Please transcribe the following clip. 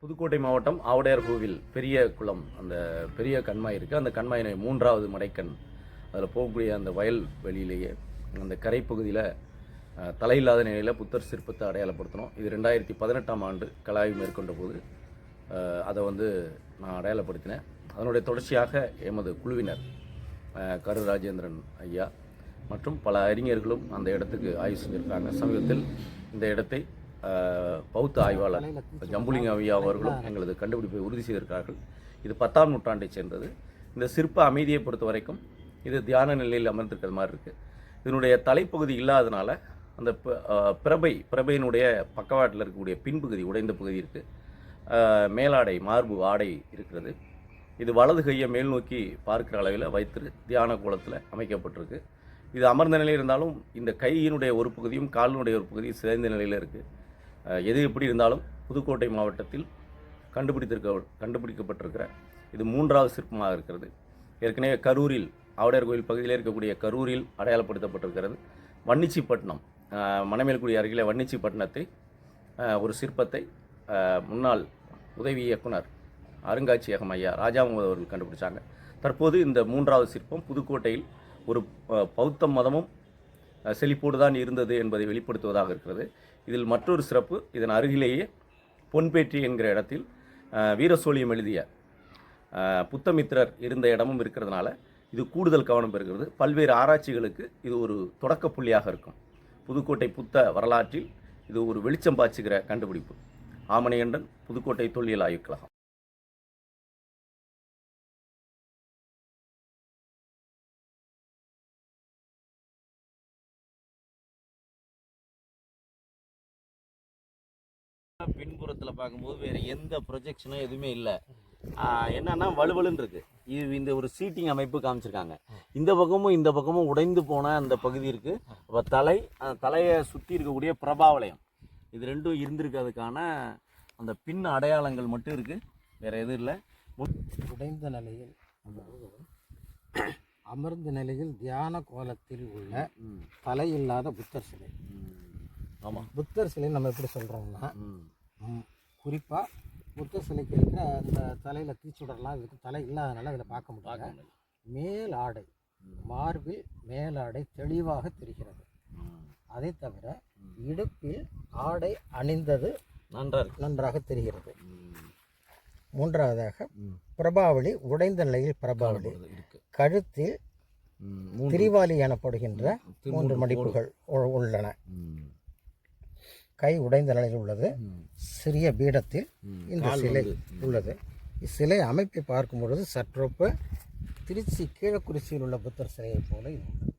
புதுக்கோட்டை மாவட்டம் ஆவுடையார் கோவில் பெரிய குளம், அந்த பெரிய கண்மாய் இருக்குது. அந்த கண்மாயினை 3வது மடைக்கண், அதில் போகக்கூடிய அந்த வயல் வெளியிலேயே அந்த கரைப்பகுதியில் தலையில்லாத நிலையில் புத்தர் சிற்பத்தை அடையாளப்படுத்தணும். இது 2018ஆம் ஆண்டு கலாய்வு மேற்கொண்ட போது அதை நான் அடையாளப்படுத்தினேன். அதனுடைய தொடர்ச்சியாக எமது குழுவினர் கரு ராஜேந்திரன் ஐயா மற்றும் பல அறிஞர்களும் அந்த இடத்துக்கு ஆய்வு செஞ்சுருக்காங்க. சமீபத்தில் இந்த இடத்தை பௌத்த ஆய்வாளர் ஜம்புலிங்க ஐயா அவர்களும் எங்களது கண்டுபிடிப்பை உறுதி செய்திருக்கிறார்கள். இது 10ஆம் நூற்றாண்டைச் சேர்ந்தது. இந்த சிற்ப அமைதியை பொறுத்த வரைக்கும் இது தியான நிலையில் அமர்ந்திருக்கிற மாதிரி இருக்குது. இதனுடைய தலைப்பகுதி இல்லாதனால அந்த பிரபையினுடைய பக்கவாட்டில் இருக்கக்கூடிய பின்பகுதி உடைந்த பகுதி இருக்குது. மேலாடை மார்பு ஆடை இருக்கிறது. இது வலது கையை மேல் நோக்கி பார்க்குற அளவில் வைத்து தியான கோலத்தில் அமைக்கப்பட்டிருக்கு. இது அமர்ந்த நிலையில் இருந்தாலும் இந்த கையினுடைய ஒரு பகுதியும் காலினுடைய ஒரு பகுதியும் சிதைந்த நிலையில் இருக்குது. எது எப்படி இருந்தாலும் புதுக்கோட்டை மாவட்டத்தில் கண்டுபிடிக்கப்பட்டிருக்கிற இது 3வது சிற்பமாக இருக்கிறது. ஏற்கனவே கரூரில் ஆவுடையார் கோயில் பகுதியில் இருக்கக்கூடிய கரூரில் அடையாளப்படுத்தப்பட்டிருக்கிறது. வன்னிச்சிப்பட்டினம் மணமேல்குடி அருகிலே வன்னிச்சிப்பட்டினத்தை ஒரு சிற்பத்தை முன்னாள் உதவி இயக்குனர் அருங்காட்சியகம் ஐயா ராஜாமுகமது அவர்கள் கண்டுபிடிச்சாங்க. தற்போது இந்த 3வது சிற்பம் புதுக்கோட்டையில் ஒரு பௌத்த மதமும் செழிப்போடு தான் இருந்தது என்பதை வெளிப்படுத்துவதாக இருக்கிறது. இதில் மற்றொரு சிறப்பு, இதன் அருகிலேயே பொன்பேற்றி என்கிற இடத்தில் வீரசோழியம் எழுதிய புத்தமித்திரர் இருந்த இடமும் இருக்கிறதுனால இது கூடுதல் கவனம் பெறுகிறது. பல்வேறு ஆராய்ச்சிகளுக்கு இது ஒரு தொடக்க புள்ளியாக இருக்கும். புதுக்கோட்டை புத்த வரலாற்றில் இது ஒரு வெளிச்சம் பாய்ச்சுகிற கண்டுபிடிப்பு. ஆமணிகண்டன், புதுக்கோட்டை தொல்லியல் ஆய்வுக் கழகம். பின்புறத்தில் பார்க்கும்போது வேறு எந்த ப்ரொஜெக்ஷனும் எதுவுமே இல்லை. என்னன்னா வலுவலுன்னு இருக்குது. இது இந்த ஒரு சீட்டிங் அமைப்பு காமிச்சிருக்காங்க. இந்த பக்கமும் உடைந்து போன அந்த பகுதி இருக்குது. அப்போ அந்த தலையை சுற்றி இருக்கக்கூடிய பிரபாவலயம் இது ரெண்டும் இருந்திருக்கிறதுக்கான அந்த பின் அடையாளங்கள் மட்டும் இருக்குது, வேறு எதுவும் இல்லை. உடைந்த நிலையில் அமர்ந்த நிலையில் தியான கோலத்தில் உள்ள தலையில்லாத புத்தர் சிலை. ஆமாம், புத்தர் சிலை நம்ம எப்படி சொல்கிறோம்னா, குறிப்பாக புத்தர் சிலைக்கு இருக்கிற அந்த தலையில் தீச்சுடர்லாம் இதுக்கு தலை இல்லாதனால அதில் பார்க்க முடியாது. மேல் ஆடை, மார்பில் மேலாடை தெளிவாக தெரிகிறது. அதை தவிர இடுப்பில் ஆடை அணிந்தது நன்றாக தெரிகிறது. 3வதாக பிரபாவளி, உடைந்த நிலையில் பிரபாவளி, கழுத்தில் திரிவாலி எனப்படுகின்ற 3 மடிப்புகள் உள்ளன. கை உடைந்த நிலையில் உள்ளது. சிறிய பீடத்தில் இந்த சிலை உள்ளது. இச்சிலை அமைப்பை பார்க்கும் பொழுது சற்றொப்ப திருச்சி கீழக்குறிச்சியில் உள்ள புத்தர் சிலையை போல இது உள்ளது.